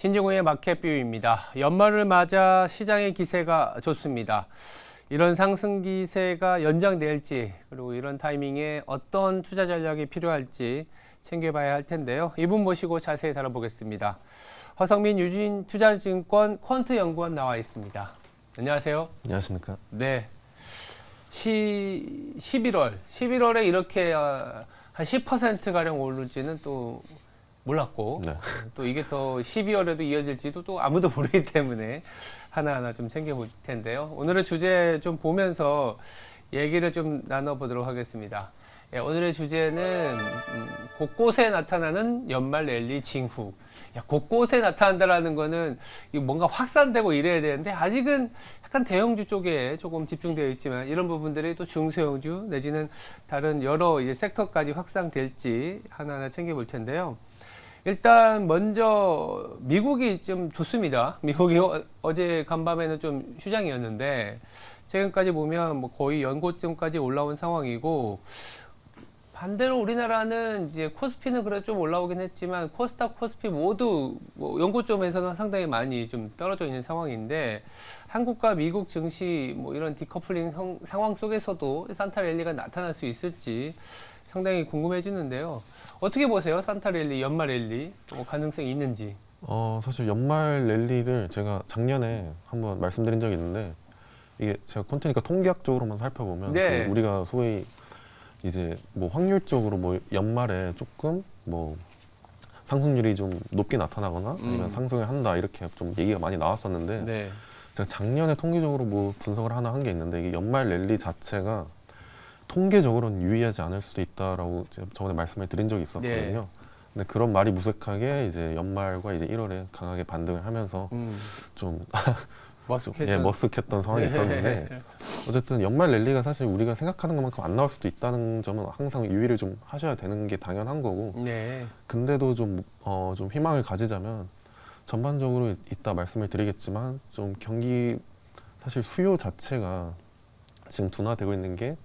신종우의 마켓뷰입니다. 연말을 맞아 시장의 기세가 좋습니다. 이런 상승 기세가 연장될지 그리고 이런 타이밍에 어떤 투자 전략이 필요할지 챙겨봐야 할 텐데요. 이분 모시고 자세히 다뤄보겠습니다. 허성민 유진투자증권 퀀트 연구원 나와 있습니다. 안녕하세요. 안녕하십니까. 네. 11월에 이렇게 한 10%가량 오를지는 또 몰랐고 네. 또 이게 더 12월에도 이어질지도 또 아무도 모르기 때문에 하나하나 좀 챙겨볼 텐데요. 오늘의 주제 좀 보면서 얘기를 좀 나눠보도록 하겠습니다. 예, 오늘의 주제는 곳곳에 나타나는 연말 랠리 징후. 야, 곳곳에 나타난다라는 거는 뭔가 확산되고 이래야 되는데 아직은 약간 대형주 쪽에 조금 집중되어 있지만 이런 부분들이 또 중소형주 내지는 다른 여러 이제 섹터까지 확산될지 하나하나 챙겨볼 텐데요. 일단 먼저 미국이 좀 좋습니다. 미국이 어제 간밤에는 좀 휴장이었는데 최근까지 보면 뭐 거의 연고점까지 올라온 상황이고 반대로 우리나라는 이제 코스피는 그래도 좀 올라오긴 했지만 코스닥, 코스피 모두 뭐 연고점에서는 상당히 많이 좀 떨어져 있는 상황인데 한국과 미국 증시 뭐 이런 디커플링 상황 속에서도 산타랠리가 나타날 수 있을지 상당히 궁금해지는데요. 어떻게 보세요? 산타랠리, 연말 랠리 가능성이 있는지? 사실 연말 랠리를 제가 작년에 한번 말씀드린 적이 있는데 이게 제가 콘테니까 통계학적으로만 살펴보면 네. 우리가 소위 이제 뭐 확률적으로 뭐 연말에 조금 뭐 상승률이 좀 높게 나타나거나 아니면 상승을 한다 이렇게 좀 얘기가 많이 나왔었는데 네. 제가 작년에 통계적으로 뭐 분석을 하나 한 게 있는데 이게 연말 랠리 자체가 통계적으로는 유의하지 않을 수도 있다라고 제가 저번에 말씀을 드린 적이 있었거든요. 네. 근데 그런 말이 무색하게 이제 연말과 이제 1월에 강하게 반등을 하면서 좀 머쓱했던 상황이 있었는데 어쨌든 연말 랠리가 사실 우리가 생각하는 것만큼 안 나올 수도 있다는 점은 항상 유의를 좀 하셔야 되는 게 당연한 거고 네. 근데도 좀 희망을 가지자면 전반적으로 이따 말씀을 드리겠지만 좀 경기 사실 수요 자체가 지금 둔화되고 있는 게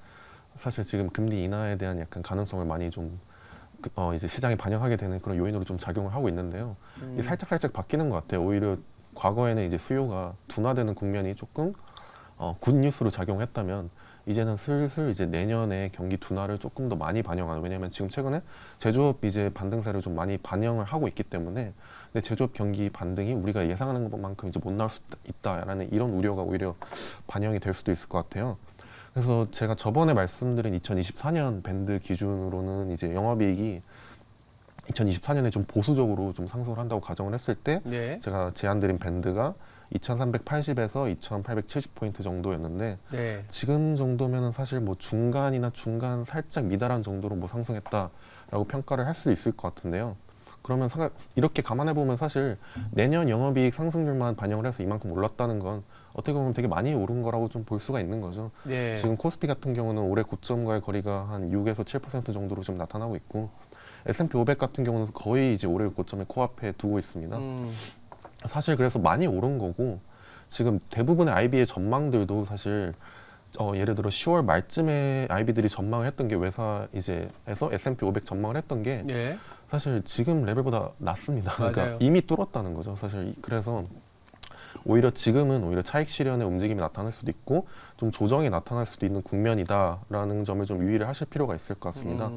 사실 지금 금리 인하에 대한 약간 가능성을 많이 좀 이제 시장에 반영하게 되는 그런 요인으로 좀 작용을 하고 있는데요. 이게 살짝 바뀌는 것 같아요. 오히려 과거에는 이제 수요가 둔화되는 국면이 조금 굿뉴스로 작용했다면 이제는 슬슬 이제 내년에 경기 둔화를 조금 더 많이 반영하는 왜냐하면 지금 최근에 제조업 이제 반등세를 좀 많이 반영을 하고 있기 때문에 근데 제조업 경기 반등이 우리가 예상하는 것만큼 이제 못 나올 수 있다라는 이런 우려가 오히려 반영이 될 수도 있을 것 같아요. 그래서 제가 저번에 말씀드린 2024년 밴드 기준으로는 이제 영업이익이 2024년에 좀 보수적으로 좀 상승을 한다고 가정을 했을 때 네. 제가 제안드린 밴드가 2380에서 2870포인트 정도였는데 네. 지금 정도면은 사실 뭐 중간이나 중간 살짝 미달한 정도로 뭐 상승했다라고 평가를 할 수 있을 것 같은데요. 그러면 이렇게 감안해 보면 사실 내년 영업이익 상승률만 반영을 해서 이만큼 올랐다는 건 어떻게 보면 되게 많이 오른 거라고 좀 볼 수가 있는 거죠. 네. 지금 코스피 같은 경우는 올해 고점과의 거리가 한 6에서 7% 정도로 좀 나타나고 있고 S&P 500 같은 경우는 거의 이제 올해 고점을 코앞에 두고 있습니다. 사실 그래서 많이 오른 거고 지금 대부분의 IB의 전망들도 사실 예를 들어 10월 말쯤에 IB들이 전망을 했던 게 외사에서 S&P 500 전망을 했던 게 네. 사실 지금 레벨보다 낮습니다. 그러니까 맞아요. 이미 뚫었다는 거죠. 사실 그래서 오히려 지금은 오히려 차익 실현의 움직임이 나타날 수도 있고 좀 조정이 나타날 수도 있는 국면이다라는 점을 좀 유의를 하실 필요가 있을 것 같습니다.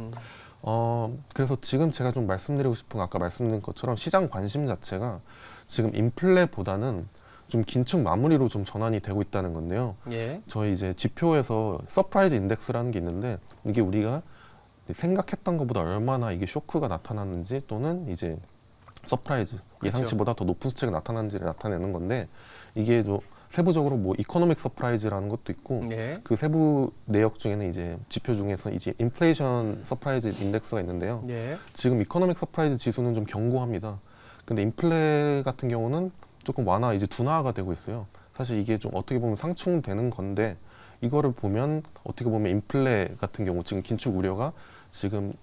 그래서 지금 제가 좀 말씀드리고 싶은 건 아까 말씀드린 것처럼 시장 관심 자체가 지금 인플레보다는 좀 긴축 마무리로 좀 전환이 되고 있다는 건데요. 예. 저희 이제 지표에서 서프라이즈 인덱스라는 게 있는데 이게 우리가 생각했던 것보다 얼마나 이게 쇼크가 나타났는지 또는 이제 서프라이즈 예상치보다 더 높은 수치가 나타났는지를 나타내는 건데 이게 좀 세부적으로 뭐 이코노믹 서프라이즈라는 것도 있고 네. 그 세부 내역 중에는 이제 지표 중에서 이제 인플레이션 서프라이즈 인덱스가 있는데요. 네. 지금 이코노믹 서프라이즈 지수는 좀 견고합니다. 근데 인플레 같은 경우는 조금 이제 둔화가 되고 있어요. 사실 이게 좀 어떻게 보면 상충되는 건데 이거를 보면 어떻게 보면 인플레 같은 경우 지금 긴축 우려가 지금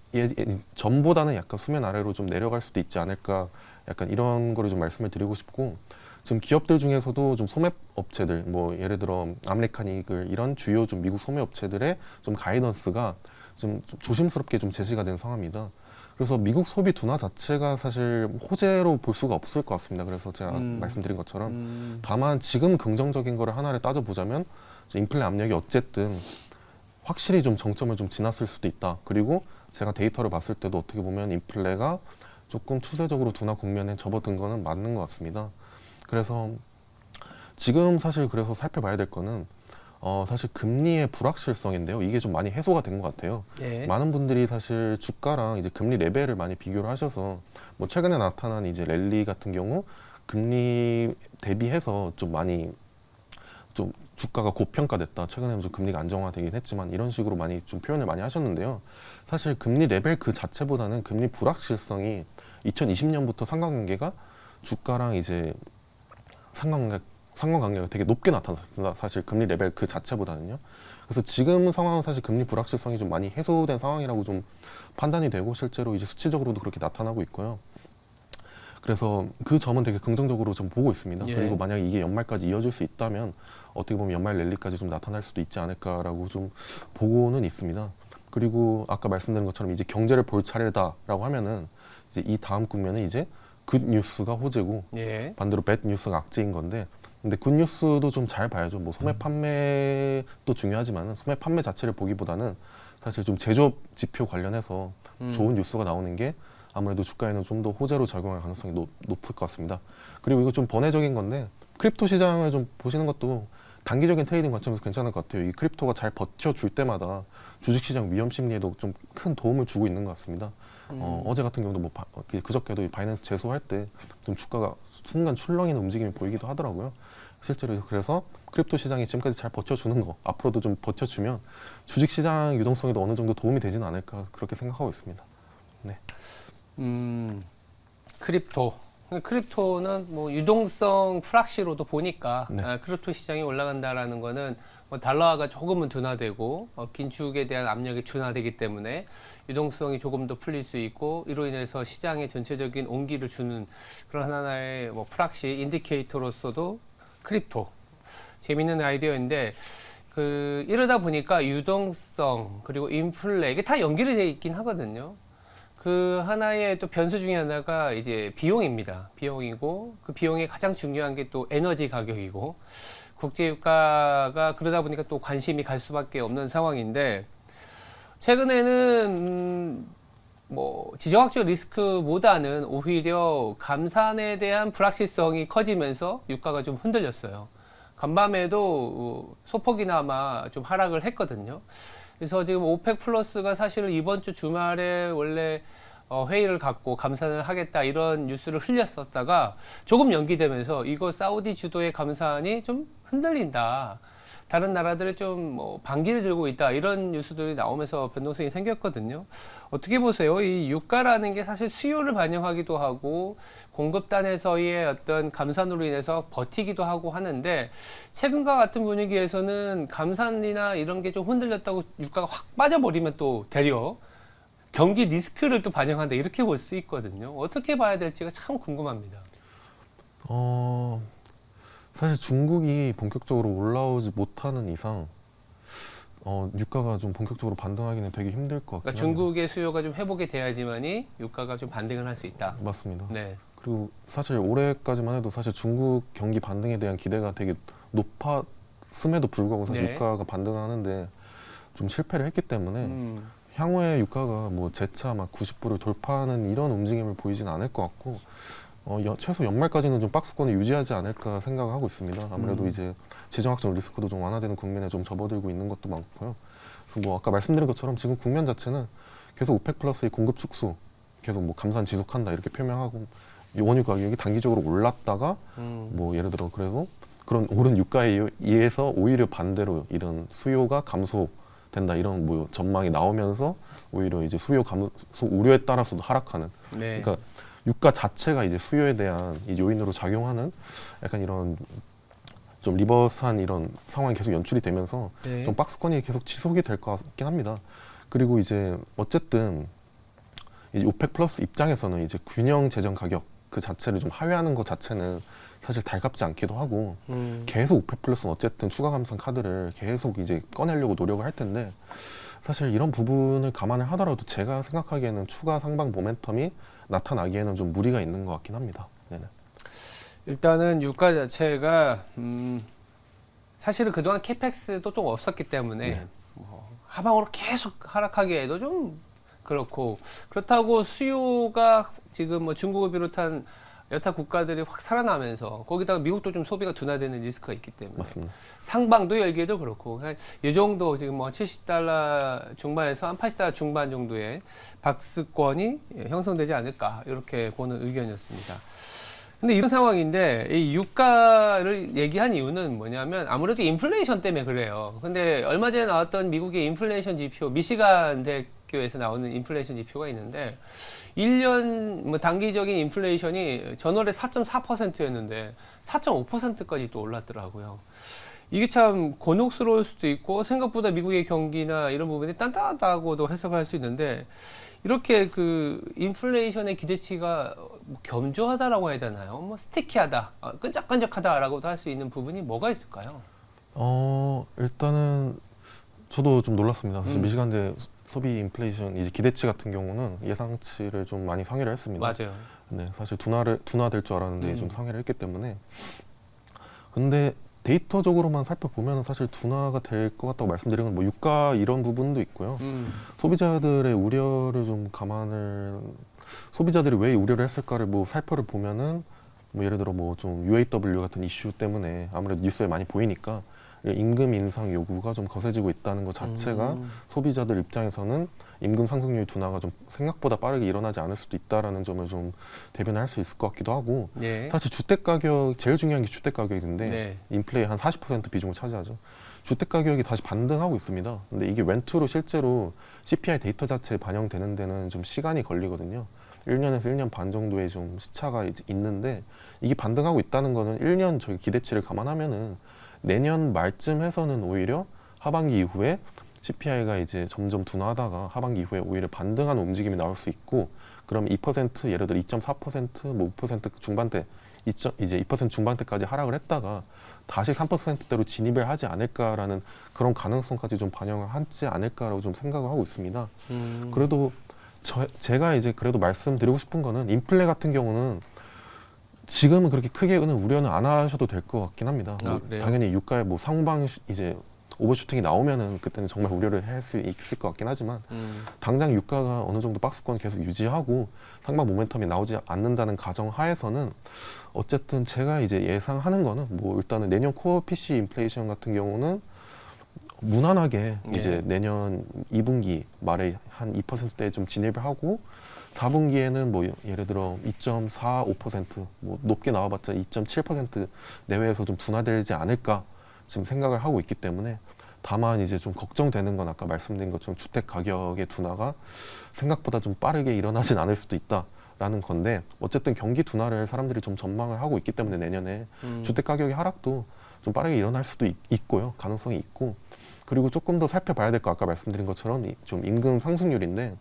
전보다는 약간 수면 아래로 좀 내려갈 수도 있지 않을까 약간 이런 거를 좀 말씀을 드리고 싶고 지금 기업들 중에서도 좀 소매 업체들 뭐 예를 들어 아메리칸 이글 이런 주요 좀 미국 소매 업체들의 좀 가이던스가 좀 조심스럽게 좀 제시가 된 상황입니다. 그래서 미국 소비 둔화 자체가 사실 호재로 볼 수가 없을 것 같습니다. 그래서 제가 말씀드린 것처럼 다만 지금 긍정적인 거를 하나를 따져보자면 인플레 압력이 어쨌든 확실히 좀 정점을 좀 지났을 수도 있다. 그리고 제가 데이터를 봤을 때도 어떻게 보면 인플레가 조금 추세적으로 둔화 국면에 접어든 거는 맞는 것 같습니다. 그래서 지금 사실 그래서 살펴봐야 될 거는 사실 금리의 불확실성인데요. 이게 좀 많이 해소가 된 것 같아요. 네. 많은 분들이 사실 주가랑 이제 금리 레벨을 많이 비교를 하셔서 뭐 최근에 나타난 이제 랠리 같은 경우 금리 대비해서 좀 많이 좀 주가가 고평가됐다. 최근에는 좀 금리가 안정화되긴 했지만 이런 식으로 많이 좀 표현을 많이 하셨는데요. 사실 금리 레벨 그 자체보다는 금리 불확실성이 2020년부터 상관관계가 주가랑 이제 상관관계가 되게 높게 나타났습니다. 사실 금리 레벨 그 자체보다는요. 그래서 지금 상황은 사실 금리 불확실성이 좀 많이 해소된 상황이라고 좀 판단이 되고 실제로 이제 수치적으로도 그렇게 나타나고 있고요. 그래서 그 점은 되게 긍정적으로 좀 보고 있습니다. 예. 그리고 만약에 이게 연말까지 이어질 수 있다면 어떻게 보면 연말 랠리까지 좀 나타날 수도 있지 않을까라고 좀 보고는 있습니다. 그리고 아까 말씀드린 것처럼 이제 경제를 볼 차례다라고 하면은 이제 이 다음 국면은 이제 굿 뉴스가 호재고 예. 반대로 배드 뉴스가 악재인 건데 근데 굿 뉴스도 좀 잘 봐야죠. 뭐 소매 판매도 중요하지만 소매 판매 자체를 보기보다는 사실 좀 제조업 지표 관련해서 좋은 뉴스가 나오는 게 아무래도 주가에는 좀 더 호재로 작용할 가능성이 높을 것 같습니다. 그리고 이거 좀 번외적인 건데 크립토 시장을 좀 보시는 것도 단기적인 트레이딩 관점에서 괜찮을 것 같아요. 이 크립토가 잘 버텨줄 때마다 주식시장 위험 심리에도 좀 큰 도움을 주고 있는 것 같습니다. 어제 같은 경우도 뭐 그저께도 바이낸스 제소할 때 좀 주가가 순간 출렁이는 움직임이 보이기도 하더라고요. 실제로 그래서 크립토 시장이 지금까지 잘 버텨주는 거 앞으로도 좀 버텨주면 주식시장 유동성에도 어느 정도 도움이 되지는 않을까 그렇게 생각하고 있습니다. 네. 크립토. 크립토는 뭐 유동성 프락시로도 보니까 네. 크립토 시장이 올라간다라는 거는 뭐 달러화가 조금은 둔화되고 긴축에 대한 압력이 둔화되기 때문에 유동성이 조금 더 풀릴 수 있고 이로 인해서 시장에 전체적인 온기를 주는 그런 하나의 뭐 프락시 인디케이터로서도 크립토 재밌는 아이디어인데 이러다 보니까 유동성 그리고 인플레 이게 다 연결이 돼 있긴 하거든요. 그 하나의 또 변수 중에 하나가 이제 비용입니다. 비용이고 그 비용의 가장 중요한 게 또 에너지 가격이고 국제 유가가 그러다 보니까 또 관심이 갈 수밖에 없는 상황인데 최근에는 뭐 지정학적 리스크보다는 오히려 감산에 대한 불확실성이 커지면서 유가가 좀 흔들렸어요. 간밤에도 소폭이나마 좀 하락을 했거든요. 그래서 지금 오펙 플러스가 사실 이번 주 주말에 원래 회의를 갖고 감산을 하겠다 이런 뉴스를 흘렸었다가 조금 연기되면서 이거 사우디 주도의 감산이 좀 흔들린다. 다른 나라들이 좀 뭐 반기를 들고 있다 이런 뉴스들이 나오면서 변동성이 생겼거든요. 어떻게 보세요? 이 유가라는 게 사실 수요를 반영하기도 하고 공급단에서의 어떤 감산으로 인해서 버티기도 하고 하는데 최근과 같은 분위기에서는 감산이나 이런 게 좀 흔들렸다고 유가가 확 빠져버리면 또 되려 경기 리스크를 또 반영한다 이렇게 볼 수 있거든요. 어떻게 봐야 될지가 참 궁금합니다. 사실 중국이 본격적으로 올라오지 못하는 이상 유가가 좀 본격적으로 반등하기는 되게 힘들 것 같긴 그러니까 합니다. 중국의 수요가 좀 회복이 돼야지만이 유가가 좀 반등을 할 수 있다. 맞습니다. 네. 그리고 사실 올해까지만 해도 사실 중국 경기 반등에 대한 기대가 되게 높았음에도 불구하고 사실 네. 유가가 반등하는데 좀 실패를 했기 때문에 향후에 유가가 뭐 재차 막 90불을 돌파하는 이런 움직임을 보이진 않을 것 같고 최소 연말까지는 좀 박스권을 유지하지 않을까 생각하고 있습니다. 아무래도 이제 지정학적 리스크도 좀 완화되는 국면에 좀 접어들고 있는 것도 많고요. 그래서 뭐 아까 말씀드린 것처럼 지금 국면 자체는 계속 오펙 플러스의 공급 축소 계속 뭐 감산 지속한다 이렇게 표명하고 원유 가격이 단기적으로 올랐다가 뭐 예를 들어 그래서 그런 오른 유가에 의해서 오히려 반대로 이런 수요가 감소된다 이런 뭐 전망이 나오면서 오히려 이제 수요 감소 우려에 따라서도 하락하는 네. 그러니까 유가 자체가 이제 수요에 대한 이 요인으로 작용하는 약간 이런 좀 리버스한 이런 상황이 계속 연출이 되면서 네. 좀 박스권이 계속 지속이 될 것 같긴 합니다. 그리고 이제 어쨌든 이 오펙 플러스 입장에서는 이제 균형 재정 가격 그 자체를 좀 하회하는 것 자체는 사실 달갑지 않기도 하고 계속 오펙 플러스는 어쨌든 추가 감산 카드를 계속 이제 꺼내려고 노력을 할 텐데 사실 이런 부분을 감안을 하더라도 제가 생각하기에는 추가 상방 모멘텀이 나타나기에는 좀 무리가 있는 것 같긴 합니다. 네네. 일단은 유가 자체가 사실은 그동안 캐펙스도 좀 없었기 때문에 네. 뭐 하방으로 계속 하락하기에도 좀 그렇고, 그렇다고 수요가 지금 뭐 중국을 비롯한 여타 국가들이 확 살아나면서 거기다가 미국도 좀 소비가 둔화되는 리스크가 있기 때문에 맞습니다. 상방도 열기도 그렇고 이 정도 지금 뭐 $70 중반에서 한 $80 중반 정도의 박스권이 형성되지 않을까 이렇게 보는 의견이었습니다. 근데 이런 상황인데 이 유가를 얘기한 이유는 뭐냐면 아무래도 인플레이션 때문에 그래요. 근데 얼마 전에 나왔던 미국의 인플레이션 지표, 미시간 대학교에서 나오는 인플레이션 지표가 있는데 1년 뭐 단기적인 인플레이션이 전월에 4.4%였는데 4.5%까지 또 올랐더라고요. 이게 참 곤혹스러울 수도 있고 생각보다 미국의 경기나 이런 부분이 단단하다고도 해석할 수 있는데, 이렇게 그 인플레이션의 기대치가 뭐 겸조하다라고 해야 되나요? 뭐 스티키하다, 끈적끈적하다라고도 할 수 있는 부분이 뭐가 있을까요? 일단은 저도 좀 놀랐습니다. 사실 미시간대 소비 인플레이션 이제 기대치 같은 경우는 예상치를 좀 많이 상회를 했습니다. 맞아요. 네, 사실 둔화될 줄 알았는데 좀 상회를 했기 때문에. 근데 데이터적으로만 살펴보면 사실 둔화가 될 것 같다고 말씀드린 건 뭐 유가 이런 부분도 있고요. 소비자들의 우려를 좀 소비자들이 왜 우려를 했을까를 뭐 살펴를 보면은 뭐 예를 들어 뭐 좀 UAW 같은 이슈 때문에 아무래도 뉴스에 많이 보이니까 임금 인상 요구가 좀 거세지고 있다는 것 자체가 소비자들 입장에서는 임금 상승률 둔화가 좀 생각보다 빠르게 일어나지 않을 수도 있다라는 점을 좀 대변할 수 있을 것 같기도 하고, 네. 사실 주택 가격 제일 중요한 게 주택 가격인데 네. 인플레이 한 40% 비중을 차지하죠. 주택 가격이 다시 반등하고 있습니다. 근데 이게 웬투로 실제로 CPI 데이터 자체에 반영되는 데는 좀 시간이 걸리거든요. 1년에서 1년 반 정도의 좀 시차가 있는데, 이게 반등하고 있다는 거는 1년 저희 기대치를 감안하면은 내년 말쯤 해서는 오히려 하반기 이후에 CPI가 이제 점점 둔화하다가 하반기 이후에 오히려 반등하는 움직임이 나올 수 있고, 그럼 2% 예를 들어 2.4% 뭐 5% 중반대 이제 2% 중반대까지 하락을 했다가 다시 3%대로 진입을 하지 않을까라는 그런 가능성까지 좀 반영을 하지 않을까라고 좀 생각을 하고 있습니다. 그래도 제가 이제 그래도 말씀드리고 싶은 거는 인플레 같은 경우는 지금은 그렇게 크게는 우려는 안 하셔도 될 것 같긴 합니다. 뭐 그래요? 당연히 유가에 뭐 상방 이제 오버슈팅이 나오면은 그때는 정말 우려를 할 수 있을 것 같긴 하지만 당장 유가가 어느 정도 박스권 계속 유지하고 상방 모멘텀이 나오지 않는다는 가정 하에서는 어쨌든 제가 이제 예상하는 거는 뭐 일단은 내년 코어 PC 인플레이션 같은 경우는 무난하게 이제 내년 2분기 말에 한 2%대에 좀 진입을 하고 4분기에는 뭐 예를 들어 2.45%, 뭐 높게 나와봤자 2.7% 내외에서 좀 둔화되지 않을까 지금 생각을 하고 있기 때문에, 다만 이제 좀 걱정되는 건 아까 말씀드린 것처럼 주택 가격의 둔화가 생각보다 좀 빠르게 일어나진 않을 수도 있다라는 건데, 어쨌든 경기 둔화를 사람들이 좀 전망을 하고 있기 때문에 내년에 주택 가격의 하락도 좀 빠르게 일어날 수도 있고요. 가능성이 있고, 그리고 조금 더 살펴봐야 될 거 아까 말씀드린 것처럼 좀 임금 상승률인데,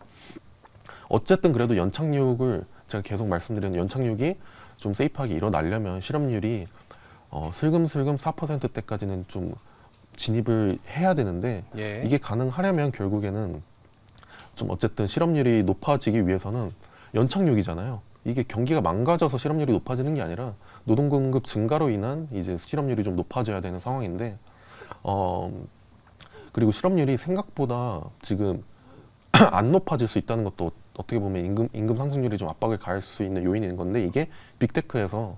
어쨌든 그래도 연착륙을 제가 계속 말씀드리는 연착륙이 좀 세이프하게 일어나려면 실업률이 슬금슬금 4%대까지는 좀 진입을 해야 되는데, 예. 이게 가능하려면 결국에는 좀 어쨌든 실업률이 높아지기 위해서는 연착륙이잖아요. 이게 경기가 망가져서 실업률이 높아지는 게 아니라 노동 공급 증가로 인한 이제 실업률이 좀 높아져야 되는 상황인데, 그리고 실업률이 생각보다 지금 안 높아질 수 있다는 것도 어떻게 보면 임금 상승률이 좀 압박을 가할 수 있는 요인인 건데, 이게 빅테크에서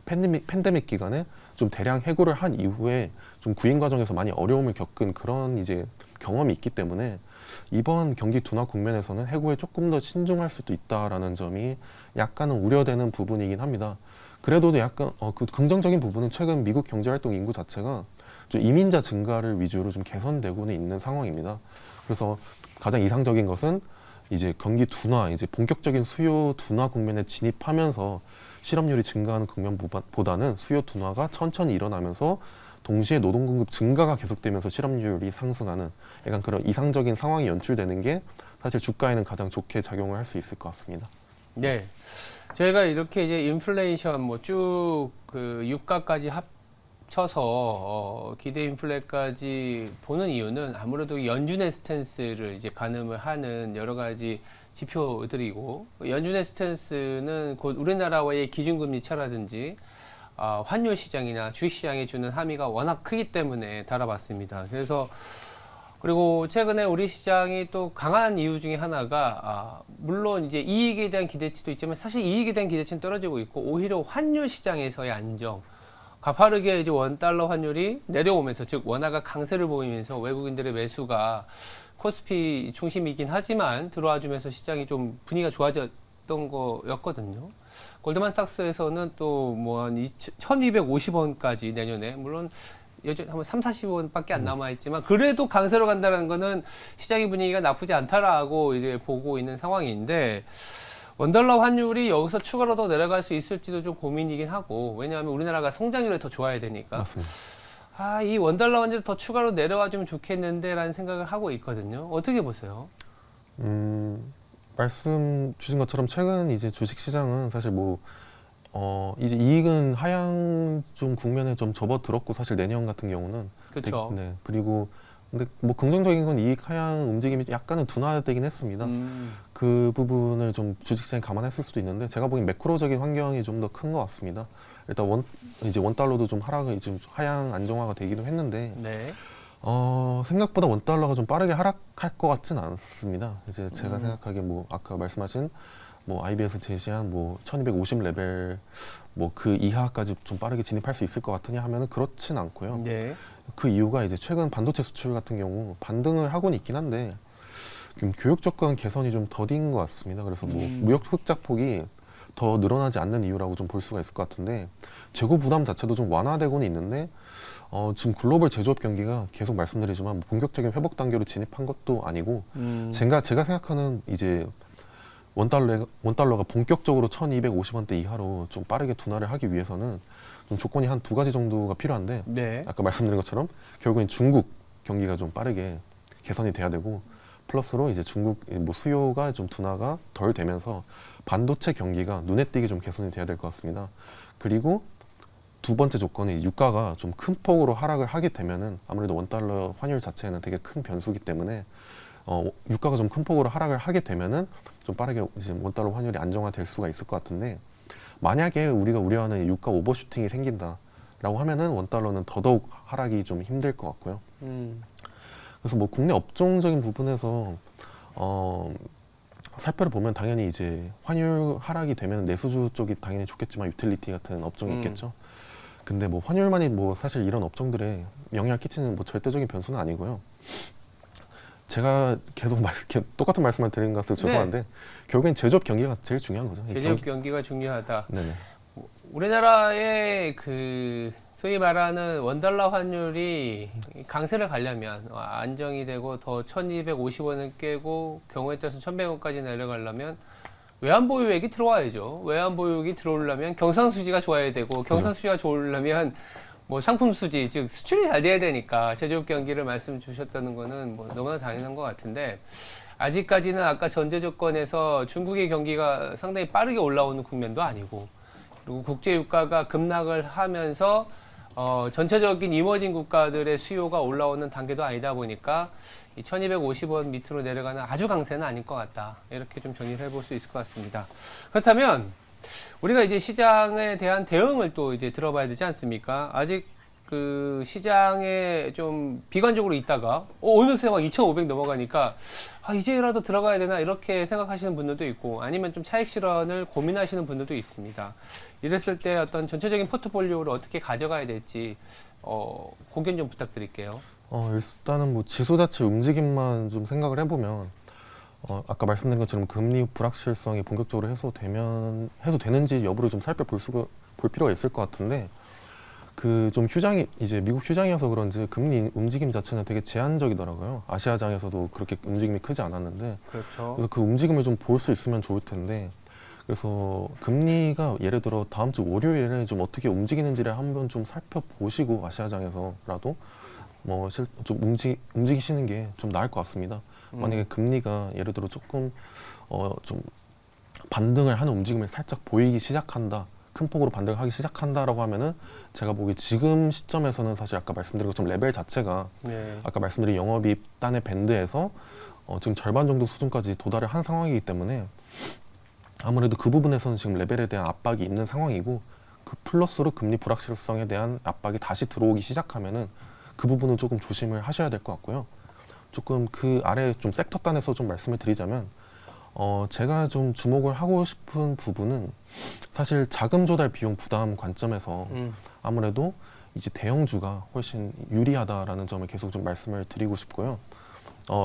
팬데믹 기간에 좀 대량 해고를 한 이후에 좀 구인 과정에서 많이 어려움을 겪은 그런 이제 경험이 있기 때문에 이번 경기 둔화 국면에서는 해고에 조금 더 신중할 수도 있다라는 점이 약간은 우려되는 부분이긴 합니다. 그래도 약간 그 긍정적인 부분은 최근 미국 경제활동 인구 자체가 좀 이민자 증가를 위주로 좀 개선되고는 있는 상황입니다. 그래서 가장 이상적인 것은 이제 경기 둔화, 이제 본격적인 수요 둔화 국면에 진입하면서 실업률이 증가하는 국면보다는 수요 둔화가 천천히 일어나면서 동시에 노동 공급 증가가 계속되면서 실업률이 상승하는 약간 그런 이상적인 상황이 연출되는 게 사실 주가에는 가장 좋게 작용을 할 수 있을 것 같습니다. 네. 저희가 이렇게 이제 인플레이션 뭐 쭉 그 유가까지 합쳐서 기대 인플레까지 보는 이유는 아무래도 연준의 스탠스를 이제 가늠을 하는 여러 가지 지표들이고, 연준의 스탠스는 곧 우리나라와의 기준금리 차라든지 환율 시장이나 주식 시장에 주는 함의가 워낙 크기 때문에 다뤄봤습니다. 그래서 그리고 최근에 우리 시장이 또 강한 이유 중에 하나가 물론 이제 이익에 대한 기대치도 있지만 사실 이익에 대한 기대치는 떨어지고 있고, 오히려 환율 시장에서의 안정, 가파르게 이제 원달러 환율이 내려오면서, 즉 원화가 강세를 보이면서 외국인들의 매수가 코스피 중심이긴 하지만 들어와 주면서 시장이 좀 분위기가 좋아졌던 거였거든요. 골드만삭스에서는 또 뭐 한 1250원까지 내년에, 물론 여전히 한 3, 40원밖에 안 남아있지만 그래도 강세로 간다는 거는 시장의 분위기가 나쁘지 않다라고 이제 보고 있는 상황인데, 원달러 환율이 여기서 추가로 더 내려갈 수 있을지도 좀 고민이긴 하고, 왜냐하면 우리나라가 성장률이 더 좋아야 되니까. 맞습니다. 이 원달러 환율이 더 추가로 내려와 주면 좋겠는데 라는 생각을 하고 있거든요. 어떻게 보세요? 말씀 주신 것처럼 최근 이제 주식 시장은 사실 이제 이익은 하향 좀 국면에 좀 접어들었고, 사실 내년 같은 경우는 그렇죠. 네, 그리고 근데 뭐 긍정적인 건 이익 하향 움직임이 약간은 둔화되긴 했습니다. 그 부분을 좀 주식시장이 감안했을 수도 있는데, 제가 보기엔 매크로적인 환경이 좀 더 큰 것 같습니다. 일단 이제 원달러도 좀 하락이 좀 하향 안정화가 되기도 했는데, 네. 생각보다 원달러가 좀 빠르게 하락할 것 같진 않습니다. 이제 제가 생각하기에 아까 말씀하신 IB에서 제시한 1250 레벨 그 이하까지 좀 빠르게 진입할 수 있을 것 같으냐 하면은 그렇진 않고요. 네. 그 이유가 이제 최근 반도체 수출 같은 경우 반등을 하고는 있긴 한데, 좀 교육 조건 개선이 좀 더딘 것 같습니다. 그래서 무역 흑자폭이 더 늘어나지 않는 이유라고 좀 볼 수가 있을 것 같은데, 재고 부담 자체도 좀 완화되고는 있는데, 지금 글로벌 제조업 경기가 계속 말씀드리지만 본격적인 회복 단계로 진입한 것도 아니고, 제가 생각하는 이제 원달러가 본격적으로 1250원대 이하로 좀 빠르게 둔화를 하기 위해서는 좀 조건이 한 두 가지 정도가 필요한데, 네. 아까 말씀드린 것처럼 결국엔 중국 경기가 좀 빠르게 개선이 돼야 되고, 플러스로 이제 중국 수요가 좀 둔화가 덜 되면서 반도체 경기가 눈에 띄게 좀 개선이 돼야 될 것 같습니다. 그리고 두 번째 조건이 유가가 좀 큰 폭으로 하락을 하게 되면은, 아무래도 원달러 환율 자체는 되게 큰 변수기 때문에 유가가 좀 큰 폭으로 하락을 하게 되면은 좀 빠르게 이제 원달러 환율이 안정화될 수가 있을 것 같은데, 만약에 우리가 우려하는 유가 오버슈팅이 생긴다라고 하면은 원달러는 더더욱 하락이 좀 힘들 것 같고요. 그래서 국내 업종적인 부분에서 살펴를 보면 당연히 이제 환율 하락이 되면 내수주 쪽이 당연히 좋겠지만 유틸리티 같은 업종이 있겠죠. 근데 환율만이 사실 이런 업종들에 영향을 끼치는 절대적인 변수는 아니고요. 제가 계속 이렇게 똑같은 말씀만 드리는 것 같아서 죄송한데, 결국엔 제조업 경기가 제일 중요한 거죠. 제조업 경기가 중요하다. 네네. 우리나라의 그 소위 말하는 원달러 환율이 강세를 가려면, 안정이 되고 더 1250원을 깨고 경우에 따라서 1100원까지 내려가려면 외환보유액이 들어와야죠. 외환보유액이 들어오려면 경상수지가 좋아야 되고, 경상수지가 좋으려면 상품 수지, 즉 수출이 잘 돼야 되니까 제조업 경기를 말씀 주셨다는 거는 너무나 당연한 것 같은데, 아직까지는 아까 전제 조건에서 중국의 경기가 상당히 빠르게 올라오는 국면도 아니고, 그리고 국제 유가가 급락을 하면서 전체적인 이머징 국가들의 수요가 올라오는 단계도 아니다 보니까 이 1250원 밑으로 내려가는 아주 강세는 아닐 것 같다. 이렇게 좀 정리를 해볼 수 있을 것 같습니다. 그렇다면 우리가 이제 시장에 대한 대응을 또 이제 들어봐야 되지 않습니까? 아직 그 시장에 좀 비관적으로 있다가 어느새 막 2,500 넘어가니까 이제라도 들어가야 되나 이렇게 생각하시는 분들도 있고, 아니면 좀 차익 실현을 고민하시는 분들도 있습니다. 이랬을 때 어떤 전체적인 포트폴리오를 어떻게 가져가야 될지 고견 좀 부탁드릴게요. 일단은 지수 자체 움직임만 좀 생각을 해보면, 아까 말씀드린 것처럼 금리 불확실성이 본격적으로 해소되는지 여부를 좀 볼 필요가 있을 것 같은데, 좀 이제 미국 휴장이어서 그런지 금리 움직임 자체는 되게 제한적이더라고요. 아시아장에서도 그렇게 움직임이 크지 않았는데, 그렇죠. 그래서 그 움직임을 좀 볼 수 있으면 좋을 텐데, 그래서 금리가 예를 들어 다음 주 월요일에 좀 어떻게 움직이는지를 한번 좀 살펴보시고, 아시아장에서라도 좀 움직이시는 게 좀 나을 것 같습니다. 만약에 금리가 예를 들어 조금 좀 반등을 하는 움직임을 살짝 보이기 시작한다 큰 폭으로 반등을 하기 시작한다라고 하면은 제가 보기 지금 시점에서는 사실 아까 말씀드린 것처럼 레벨 자체가 네. 아까 말씀드린 영업이익 단의 밴드에서 지금 절반 정도 수준까지 도달을 한 상황이기 때문에 아무래도 그 부분에서는 지금 레벨에 대한 압박이 있는 상황이고 그 플러스로 금리 불확실성에 대한 압박이 다시 들어오기 시작하면은 그 부분은 조금 조심을 하셔야 될 것 같고요. 조금 그 아래 좀 섹터 단에서 좀 말씀을 드리자면 제가 좀 주목을 하고 싶은 부분은 사실 자금 조달 비용 부담 관점에서 아무래도 이제 대형주가 훨씬 유리하다라는 점을 계속 좀 말씀을 드리고 싶고요.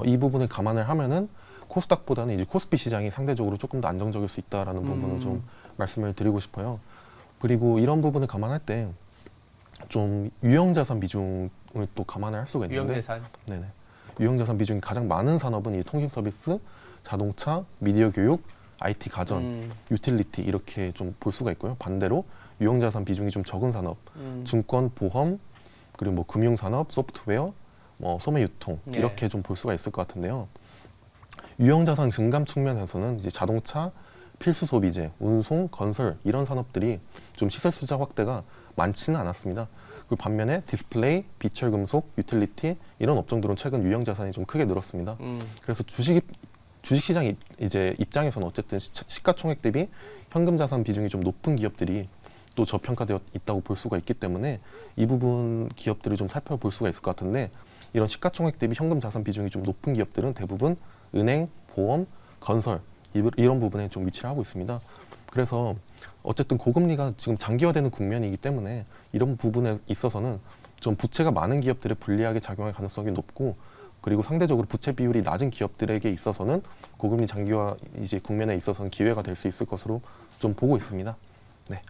이 부분을 감안을 하면은 코스닥보다는 이제 코스피 시장이 상대적으로 조금 더 안정적일 수 있다라는 부분을 좀 말씀을 드리고 싶어요. 그리고 이런 부분을 감안할 때 좀 유형자산 비중을 또 감안을 할 수가 있는데 유형자산. 네네. 유형자산 비중이 가장 많은 산업은 이 통신서비스, 자동차, 미디어 교육, IT 가전, 유틸리티 이렇게 좀 볼 수가 있고요. 반대로 유형자산 비중이 좀 적은 산업, 증권, 보험, 그리고 뭐 금융산업, 소프트웨어, 뭐 소매 유통 네. 이렇게 좀 볼 수가 있을 것 같은데요. 유형자산 증감 측면에서는 이제 자동차, 필수 소비재, 운송, 건설 이런 산업들이 좀 시세 수자 확대가 많지는 않았습니다. 그 반면에 디스플레이, 비철 금속, 유틸리티 이런 업종들은 최근 유형 자산이 좀 크게 늘었습니다. 그래서 주식시장 이제 입장에서는 어쨌든 시가총액 대비 현금 자산 비중이 좀 높은 기업들이 또 저평가되어 있다고 볼 수가 있기 때문에 이 부분 기업들을 좀 살펴볼 수가 있을 것 같은데 이런 시가총액 대비 현금 자산 비중이 좀 높은 기업들은 대부분 은행, 보험, 건설 이런 부분에 좀 위치를 하고 있습니다. 그래서 어쨌든 고금리가 지금 장기화되는 국면이기 때문에 이런 부분에 있어서는 좀 부채가 많은 기업들에 불리하게 작용할 가능성이 높고 그리고 상대적으로 부채 비율이 낮은 기업들에게 있어서는 고금리 장기화 이제 국면에 있어서는 기회가 될 수 있을 것으로 좀 보고 있습니다. 네.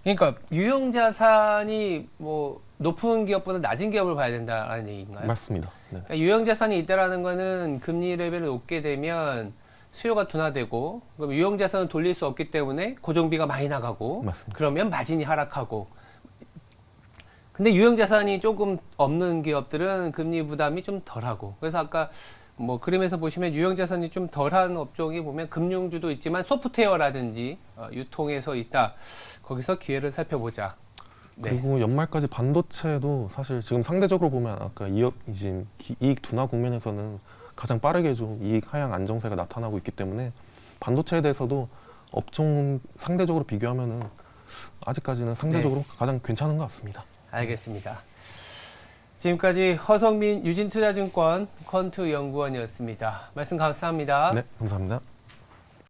그러니까 유형 자산이 뭐 높은 기업보다 낮은 기업을 봐야 된다는 얘기인가요? 맞습니다. 네. 그러니까 유형 자산이 있다라는 거는 금리 레벨을 높게 되면 수요가 둔화되고 그럼 유형 자산은 돌릴 수 없기 때문에 고정비가 많이 나가고 맞습니다. 그러면 마진이 하락하고 근데 유형 자산이 조금 없는 기업들은 금리 부담이 좀 덜하고 그래서 아까 뭐 그림에서 보시면 유형 자산이 좀 덜한 업종이 보면 금융주도 있지만 소프트웨어라든지 유통에서 있다. 거기서 기회를 살펴보자. 네. 그리고 연말까지 반도체도 사실 지금 상대적으로 보면 아까 이익 둔화 국면에서는 가장 빠르게 좀 이익 하향 안정세가 나타나고 있기 때문에 반도체에 대해서도 업종 상대적으로 비교하면은 아직까지는 상대적으로 가장 괜찮은 것 같습니다. 알겠습니다. 지금까지 허성민 유진투자증권 컨투 연구원이었습니다. 말씀 감사합니다. 네, 감사합니다.